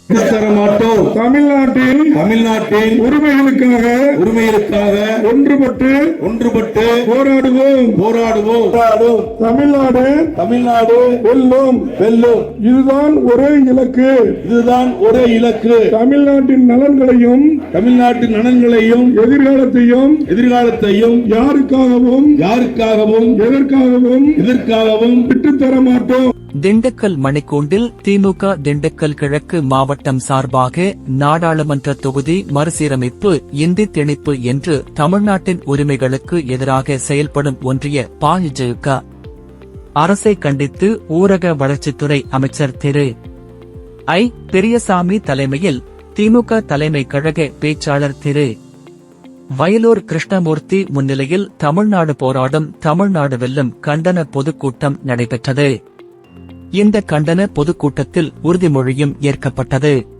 தர மாட்டோம். தமிழ்நாட்டின் உரிமைகளுக்காக ஒன்றுபட்டு போராடுவோம். தமிழ்நாடு வெல்லும். இதுதான் ஒரே இலக்கு. தமிழ்நாட்டின் நலன்களையும் எதிர்காலத்தையும் யாருக்காகவும் எதற்காகவும் விட்டுத்தர மாட்டோம். திண்டுக்கல் மணிக்கூண்டில் திமுக திண்டுக்கல் கிழக்கு மாவட்டம் சார்பாக நாடாளுமன்ற தொகுதி மறுசீரமைப்பு இந்தி திணிப்பு என்று தமிழ்நாட்டின் உரிமைகளுக்கு எதிராக செயல்படும் ஒன்றிய பாஜக அரசை கண்டித்து ஊரக வளர்ச்சித்துறை அமைச்சர் திரு ஐ. பெரியசாமி தலைமையில் திமுக தலைமை கழக பேச்சாளர் திரு வயலூர் கிருஷ்ணமூர்த்தி முன்னிலையில் தமிழ்நாடு போராடும் தமிழ்நாடு வெல்லும் கண்டன பொதுக்கூட்டம் நடைபெற்றது. இந்த கண்டன பொதுக்கூட்டத்தில் உறுதிமொழியும் ஏற்கப்பட்டது.